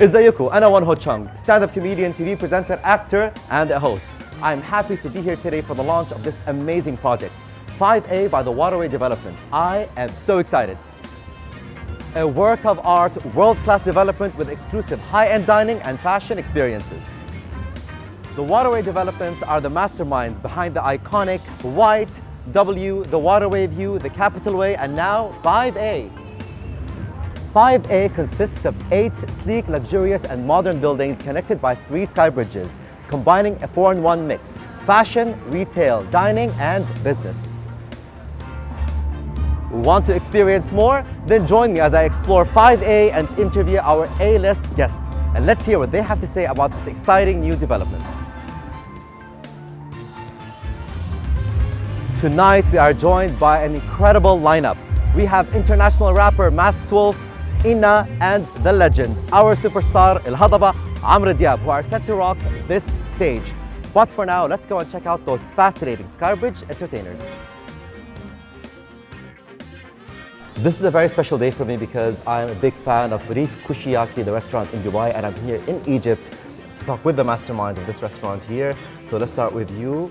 ازيكم أنا Won Ho Chung, stand-up comedian, TV presenter, actor, and a host. I'm happy to be here today for the launch of this amazing project, 5A by the Waterway Developments. I am so excited. A work of art, world-class development with exclusive high-end dining and fashion experiences. The Waterway Developments are the masterminds behind the iconic white W, the Waterway View, the Capital Way, and now 5A. 5A consists of 8 sleek, luxurious, and modern buildings connected by 3 sky bridges, combining a 4-in-1 mix: fashion, retail, dining, and business. Want to experience more? Then join me as I explore 5A and interview our A-list guests. And let's hear what they have to say about this exciting new development. Tonight, we are joined by an incredible lineup. We have international rapper Masked Wolf, Inna, and the legend, our superstar El Hadaba, Amr Diab, who are set to rock this stage. But for now, let's go and check out those fascinating Skybridge entertainers. This is a very special day for me because I'm a big fan of Reef Kushiyaki, the restaurant in Dubai, and I'm here in Egypt to talk with the mastermind of this restaurant here. So let's start with you.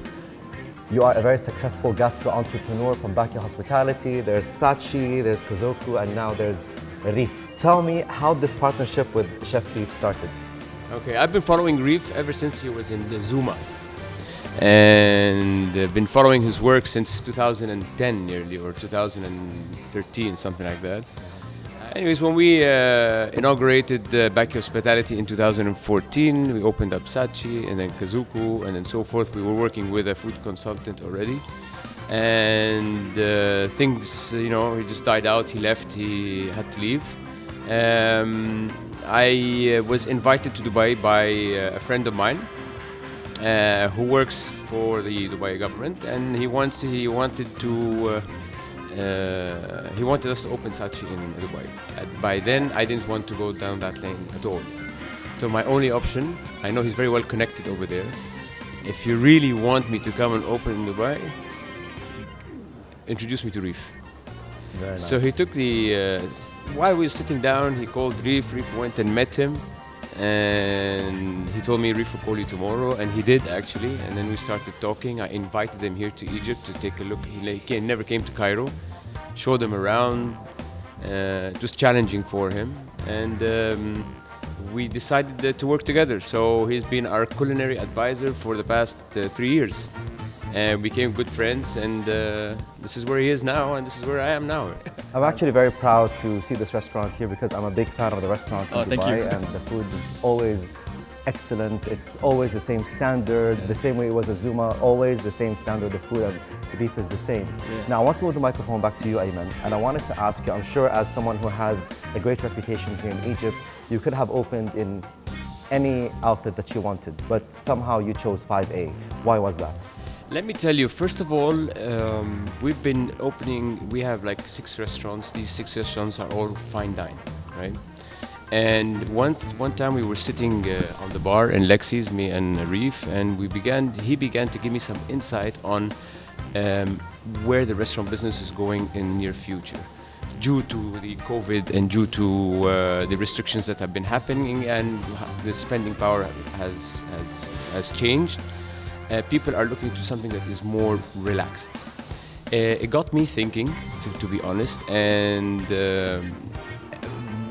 You are a very successful gastro entrepreneur from Baki Hospitality. There's Sachi, there's Kozoku, and now there's Reef. Tell me how this partnership with Chef Reef started. Okay, I've been following Reef ever since he was in the Zuma, and been following his work since 2010 nearly, or 2013, something like that. Anyways, when we inaugurated Baki Hospitality in 2014, we opened up Sachi and then Kazuku and then so forth. We were working with a food consultant already. And things, he just died out. He left, he had to leave. I was invited to Dubai by a friend of mine who works for the Dubai government, and he wanted us to open Sachi in Dubai. By then, I didn't want to go down that lane at all. So my only option, I know he's very well connected over there. If you really want me to come and open in Dubai, introduce me to Reef. Very nice. So he took while we were sitting down, he called Reef. Reef went and met him, and he told me Reef will call you tomorrow, and he did actually. And then we started talking. I invited him here to Egypt to take a look. He never came to Cairo. Showed him around. It was challenging for him, and we decided to work together. So he's been our culinary advisor for the past 3 years. And became good friends, and this is where he is now, and this is where I am now. I'm actually very proud to see this restaurant here because I'm a big fan of the restaurant in Dubai. Thank you. And the food is always excellent. It's always the same standard, the same way it was a Zuma, always the same standard of food, and the beef is the same. Yeah. Now I want to move the microphone back to you, Ayman, and I wanted to ask you, I'm sure as someone who has a great reputation here in Egypt, you could have opened in any outlet that you wanted, but somehow you chose 5A. Why was that? Let me tell you, first of all, we've been opening, we have like 6 restaurants. These 6 restaurants are all fine dine, right? And one time we were sitting on the bar in Lexi's, me and Reef, and he began to give me some insight on where the restaurant business is going in the near future, due to the COVID and due to the restrictions that have been happening, and the spending power has changed. People are looking to something that is more relaxed. It got me thinking, to be honest, and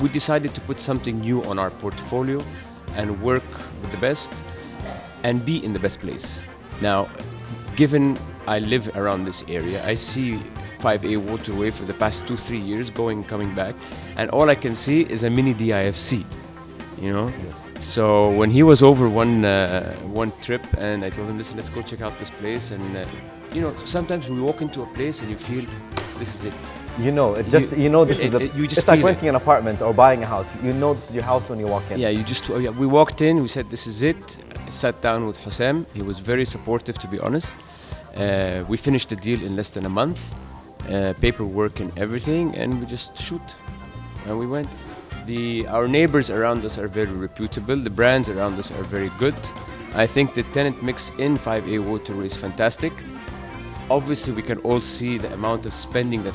we decided to put something new on our portfolio and work with the best and be in the best place. Now, given I live around this area, I see 5A Waterway for the past 2-3 years coming back, and all I can see is a mini DIFC, Yes. So when he was over one trip, and I told him, listen, let's go check out this place, and sometimes we walk into a place and you feel this is it. It's like renting an apartment or buying a house. You know this is your house when you walk in. Yeah, we walked in, we said this is it. I sat down with Hussam. He was very supportive, to be honest. We finished the deal in less than a month, paperwork and everything, and we just shoot. And we went. Our neighbors around us are very reputable. The brands around us are very good. I think the tenant mix in 5A Waterway is fantastic. Obviously, we can all see the amount of spending that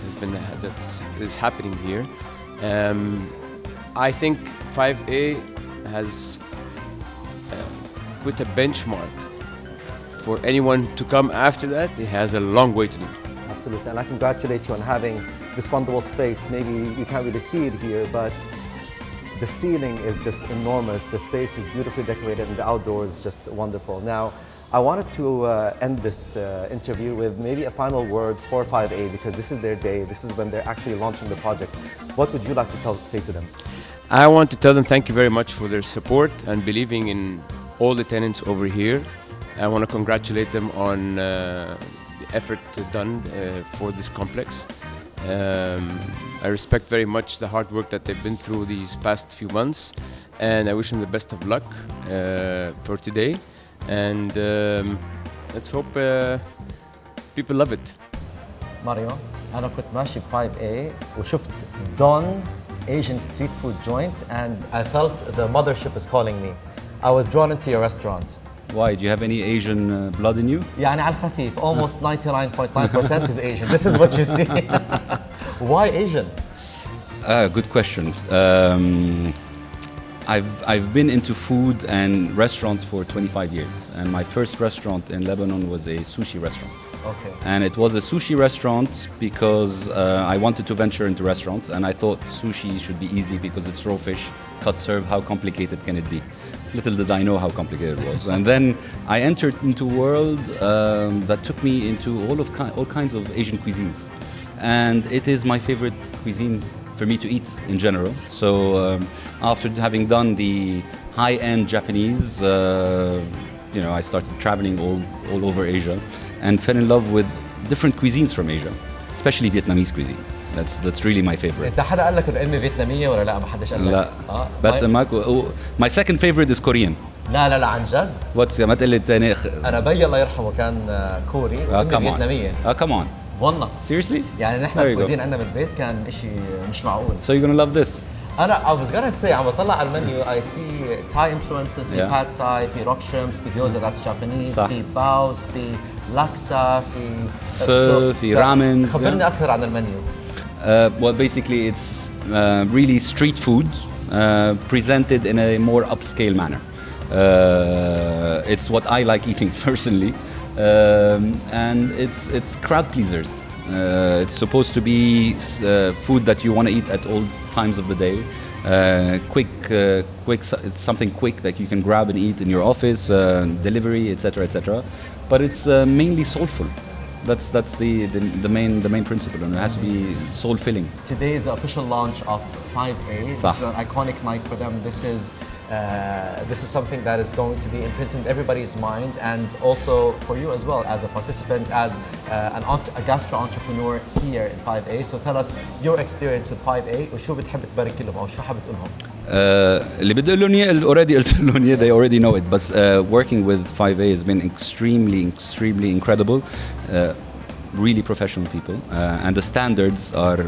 is happening here. I think 5A has put a benchmark for anyone to come after that. It has a long way to do. Absolutely, and I congratulate you on having this wonderful space. Maybe you can't really see it here, but the ceiling is just enormous. The space is beautifully decorated and the outdoors is just wonderful. Now, I wanted to end this interview with maybe a final word for 5A because this is their day. This is when they're actually launching the project. What would you like to say to them? I want to tell them thank you very much for their support and believing in all the tenants over here. I want to congratulate them on the effort done for this complex. I respect very much the hard work that they've been through these past few months, and I wish them the best of luck for today. And let's hope people love it. ماريو أنا كنت ماشي ب 5A وشفت Don Asian street food joint and I felt the mothership is calling me. I was drawn into your restaurant. Why? Do you have any Asian blood in you? يعني على الخفيف, almost 99.9% is Asian. This is what you see. Why Asian? Good question. I've been into food and restaurants for 25 years, and my first restaurant in Lebanon was a sushi restaurant. Okay. And it was a sushi restaurant because I wanted to venture into restaurants, and I thought sushi should be easy because it's raw fish, cut serve. How complicated can it be? Little did I know how complicated it was. And then I entered into a world that took me into all kinds of Asian cuisines, and it is my favorite cuisine for me to eat in general. So after having done the high-end Japanese, I started traveling all over Asia and fell in love with different cuisines from Asia, especially Vietnamese cuisine. That's really my favorite. انت حدا قال لك إن أمي فيتنامية ولا لا؟ ما حدش قال لك؟ لا بس my second favorite is Korean. لا عن جد؟ What's ما تقول لي الثاني؟ أنا بي الله يرحمه كان كوري وأمي فيتنامية. Come on. والله. Seriously? يعني نحن الكوزين عندنا بالبيت كان إشي مش معقول. So you're gonna love this. I was gonna say عم بطلع على المنيو I see Thai influences في pad Thai في rock shrimps في gyoza that's Japanese صح. في باوز في laksa في pho في ramens. خبرني أكثر عن المنيو. Well, basically, it's really street food presented in a more upscale manner. It's what I like eating personally, and it's crowd pleasers. It's supposed to be food that you want to eat at all times of the day. Quick, it's something quick that you can grab and eat in your office, delivery, etc., etc. But it's mainly soulful. That's the main principle, and it has to be soul filling. Today is the official launch of 5A. It's an iconic night for them. This is something that is going to be imprinted in everybody's mind, and also for you as well as a participant, as a gastro entrepreneur here in 5A. So tell us your experience with 5A وشو بتحب تبارك لهم أو شو حابب تقولهم؟ اللي بدي أقول لهم already قلت لهم they already know it, but working with 5A has been extremely incredible. Really professional people, and the standards are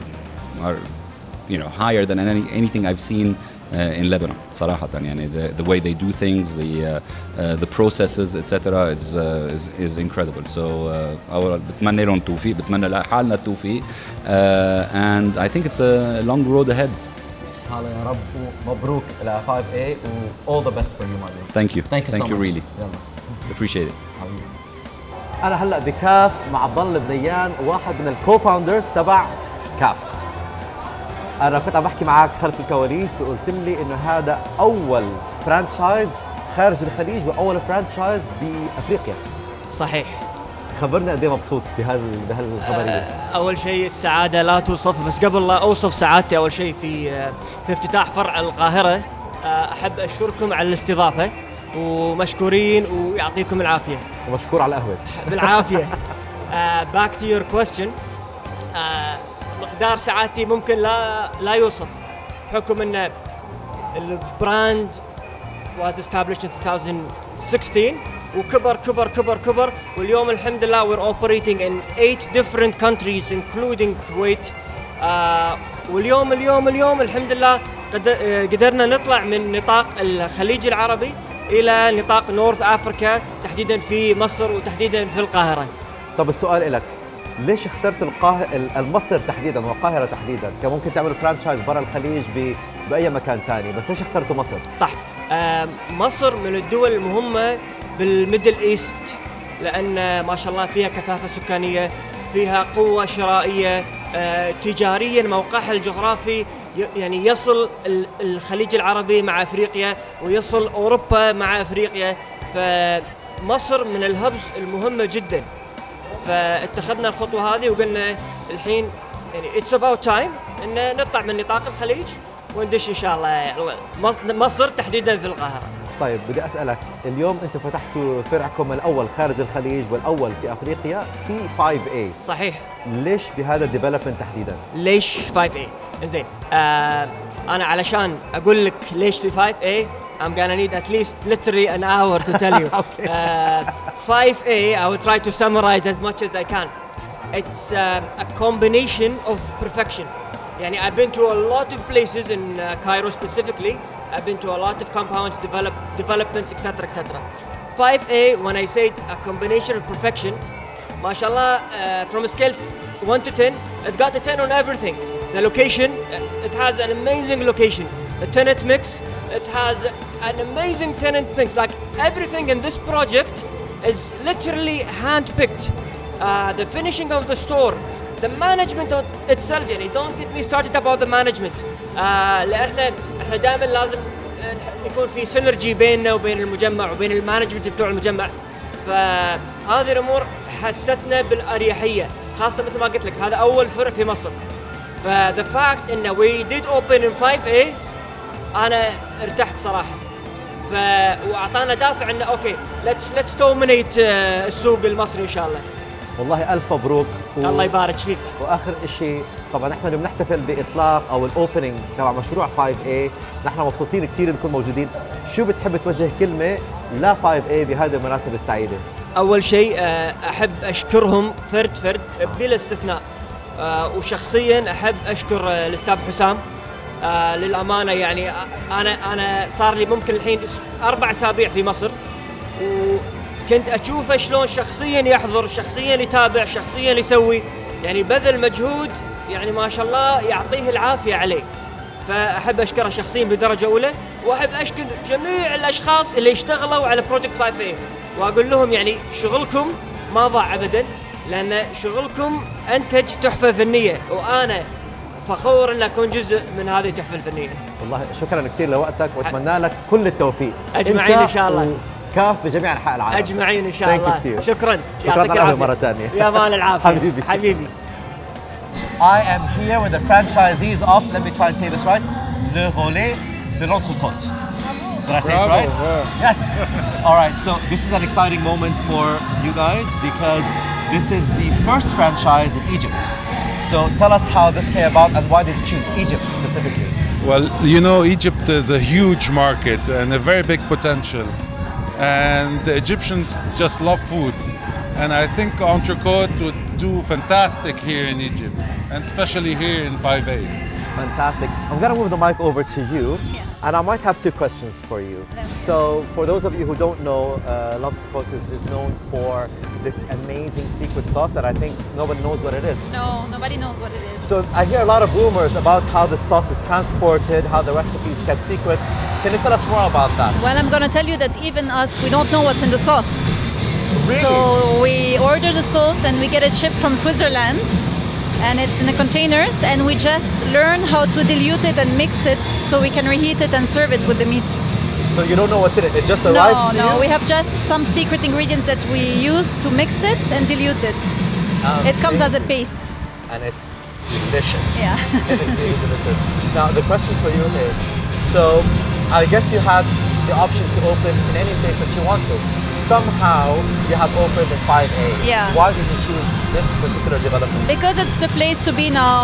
higher than anything I've seen in Lebanon. صراحة يعني the way they do things, the processes, etc. is incredible. So بتمنى لهم التوفيق، بتمنى لحالنا التوفيق, and I think it's a long road ahead. هلا يا رب ومبروك ل 5A و all the best for you Mario. Thank you. Thank you so much. Really. يلا. Appreciate it. أنا هلا بكاف مع عبد الله البنيان، واحد من الكو-فاوندرز تبع كاف. أنا كنت عم بحكي معك خلف الكواليس وقلت لي إنه هذا أول فرانشايز خارج الخليج وأول فرانشايز بأفريقيا. صحيح. خبرنا قد إيه مبسوط بهالخبرية. أول شيء السعادة لا توصف، بس قبل لا أوصف سعادتي أول شيء في افتتاح فرع القاهرة، أحب أشكركم على الاستضافة ومشكورين ويعطيكم العافية. ومشكور على القهوة. بالعافية. Back to your question. مقدار سعادتي ممكن لا يوصف، بحكم ان البراند was established in 2016 وكبر كبر كبر كبر، واليوم الحمد لله we're operating in 8 different countries including Kuwait. واليوم اليوم الحمد لله قدرنا نطلع من نطاق الخليج العربي إلى نطاق نورث أفريكا، تحديدا في مصر وتحديدا في القاهرة. طب السؤال لك، ليش اخترت مصر تحديدا والقاهرة تحديدا؟ كان ممكن تعملوا فرانشايز برا الخليج بأي مكان ثاني، بس ليش اخترتوا مصر؟ صح، مصر من الدول المهمة بالميدل إيست، لأن ما شاء الله فيها كثافة سكانية، فيها قوة شرائية، تجاريا موقعها الجغرافي يعني يصل الخليج العربي مع أفريقيا ويصل أوروبا مع أفريقيا، فمصر من الهبز المهمة جدا. فاتخذنا الخطوة هذه وقلنا الحين يعني it's about time إن نطلع من نطاق الخليج وندش إن شاء الله مصر تحديدا في القاهرة. طيب بدي أسألك، اليوم أنتم فتحتوا فرعكم الأول خارج الخليج والأول في أفريقيا في 5A. صحيح. ليش بهذا الديفلوبمنت تحديدا؟ ليش 5A؟ إنزين، أنا علشان أقول لك ليش في 5A I'm gonna need at least literally an hour to tell you. 5A, I will try to summarize as much as I can. It's a combination of perfection. Yani I've been to a lot of places in Cairo specifically. I've been to a lot of compounds, developments, etc., etc. 5A, when I say a combination of perfection, mashallah, from a scale 1 to 10, it got a 10 on everything. The location, it has an amazing location. The tenant mix, it has an amazing tenant mix. Like everything in this project is literally hand-picked. The finishing of the store, the management itself, يعني don't get me started about the management. لأن احنا دائما لازم يكون في سينرجي بيننا وبين المجمع وبين المانجمنت بتوع المجمع. فهذه الأمور حستنا بالأريحية، خاصة مثل ما قلت لك هذا أول فرع في مصر. the fact إنه we did open in 5A أنا ارتحت صراحة. وأعطانا دافع إنه أوكي let's dominate السوق المصري إن شاء الله. والله ألف مبروك الله يبارك فيك. وآخر شيء طبعا احنا اللي بنحتفل بإطلاق أو الأوبننج تبع مشروع 5A، نحن مبسوطين كثير نكون موجودين. شو بتحب توجه كلمة ل 5A بهذه المناسبة السعيدة؟ أول شيء أحب أشكرهم فرد بلا استثناء، وشخصيا أحب أشكر الأستاذ حسام. للأمانة يعني أنا صار لي ممكن الحين 4 أسابيع في مصر، وكنت أشوفه شلون شخصيا يحضر، شخصيا يتابع، شخصيا يسوي، يعني بذل مجهود يعني ما شاء الله يعطيه العافية عليه. فأحب أشكره شخصيا بدرجة أولى، وأحب أشكر جميع الأشخاص اللي اشتغلوا على بروجكت 5A، وأقول لهم يعني شغلكم ما ضاع أبدا، لأن شغلكم أنتج تحفة فنية، وأنا فخور أن أكون جزء من هذه التحفة الفنية. والله شكرا كثير لوقتك، وأتمنى لك كل التوفيق. أجمعين إن شاء الله. كاف بجميع أنحاء العالم. أجمعين إن شاء الله. شكرا. يعطيك العافية مرة ثانية. يا مال العافية. حبيبي. I am here with the franchisees of, let me try and say this right, Le Relais de l'Entrecôte. Did I say it right? Yes. All right, so this is an exciting moment for you guys because this is the first franchise in Egypt. So tell us how this came about and why did you choose Egypt specifically? Well, you know, Egypt is a huge market and a very big potential. And the Egyptians just love food. And I think Entrecôte would do fantastic here in Egypt, and especially here in 5A. Fantastic. I'm going to move the mic over to you, and I might have 2 questions for you. So, for those of you who don't know, L'Entrecôte is known for this amazing secret sauce that I think nobody knows what it is. No, nobody knows what it is. So, I hear a lot of rumors about how the sauce is transported, how the recipe is kept secret. Can you tell us more about that? Well, I'm going to tell you that even us, we don't know what's in the sauce. Really? So we order the sauce and we get it shipped from Switzerland, and it's in the containers, and we just learn how to dilute it and mix it so we can reheat it and serve it with the meats. So you don't know what's in it, it just arrives to you? No, we have just some secret ingredients that we use to mix it and dilute it. It comes as a paste. And it's delicious. Yeah. It is really delicious. Now the question for you is, so I guess you have the option to open in any place that you want to. Somehow you have opened in 5A. Yeah. Why did you choose this particular development? Because it's the place to be now.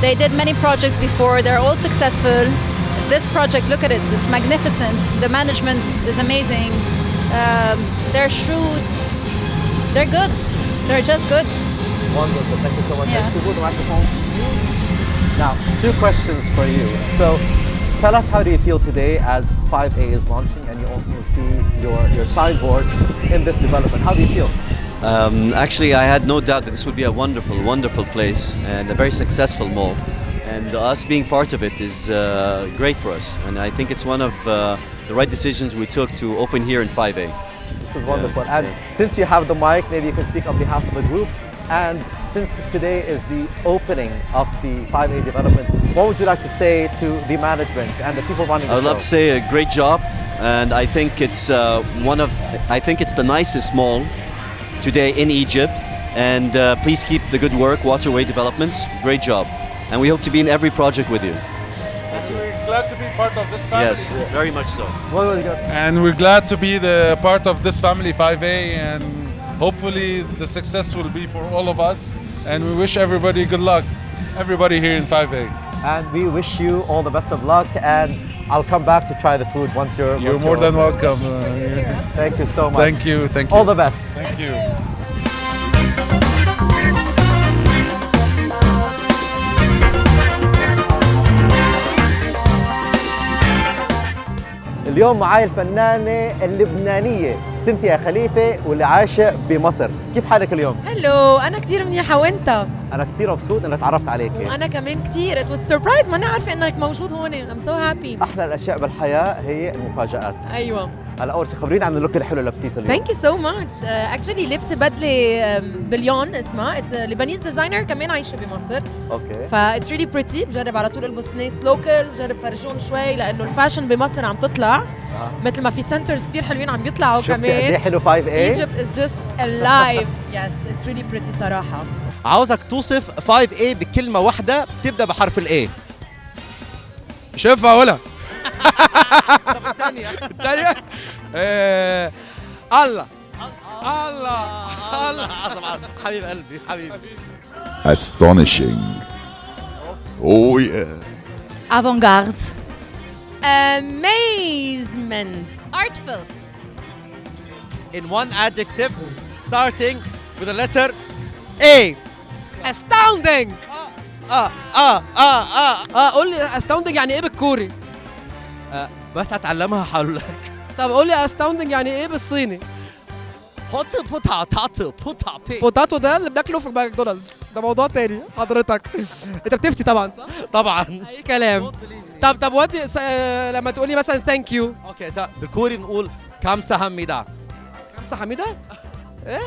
They did many projects before, they're all successful. This project, look at it, it's magnificent. The management is amazing. they're shrewd, they're good. They're just good. Wonderful. Thank you so much. Yeah. Let's move the microphone. Now, 2 questions for you. So, tell us, how do you feel today as 5A is launching and you also see your signboard in this development? How do you feel? Actually, I had no doubt that this would be a wonderful, wonderful place and a very successful mall. And us being part of it is great for us. And I think it's one of the right decisions we took to open here in 5A. This is wonderful. And since you have the mic, maybe you can speak on behalf of the group. And since today is the opening of the 5A development, what would you like to say to the management and the people running the I would love to say a great job, and I think it's the nicest mall today in Egypt. And please keep the good work, Waterway Developments. Great job, and we hope to be in every project with you. That's it. We're glad to be part of this family. Yes, very much so. What was your- And we're glad to be the part of this family 5A, and hopefully the success will be for all of us. And we wish everybody good luck, everybody here in 5A. And we wish you all the best of luck. And I'll come back to try the food once you're. You're once more you're than open. welcome. Thank you so much. Thank you, thank you. All the best. Thank you. اليوم معاي الفنانة اللبنانية سنتيا خليفة واللي عايشة بمصر. كيف حالك اليوم؟ هلو انا كثير منيحه وانت. أنا كثير مبسوط إني تعرفت عليك. وانا كمان كثير ات واز سربرايز ماني عارفه انك موجود هون. ام سو هابي. أحلى الأشياء بالحياة هي المفاجآت. ايوه هلا أول شيء خبريني عن اللوك الحلو اللي لبسيته اليوم. ثانك يو سو ماتش. اكشلي لابسه بدله بليون اسمها. اتس لبنانيز ديزاينر كمان عايشه بمصر. أوكي. فاتس ريلي بريتي. بجرب على طول البس ناس لوكلز، بجرب فرجون شوي لانه الفاشن بمصر عم تطلع. مثل ما في سنترز كثير حلوين عم يطلعوا شفتي قد إيه كمان. حلو 5A؟ Egypt is just alive. Yes, it's really pretty صراحه. عاوزك توصف 5A بكلمة واحدة بتبدأ بحرف الA. شوفها ولا طب الثانية. الثانية الله الله عظم حبيب قلبي حبيبي. Astonishing. Oh yeah. Avant-garde. Amazement. Artful. In one adjective starting with the letter A. astounding. قول لي astounding يعني ايه بالكوري؟ بس هتعلمها هقول لك. طب قول لي astounding يعني ايه بالصيني؟ بوتاتو ده اللي بناكله في ماكدونالدز، ده موضوع تاني حضرتك. انت بتفتي طبعا صح؟ طبعا. اي كلام. طب ودي لما تقول لي مثلا ثانك يو. اوكي بالكوري بنقول كامساهاميدا. خمسة حميدة؟ ايه؟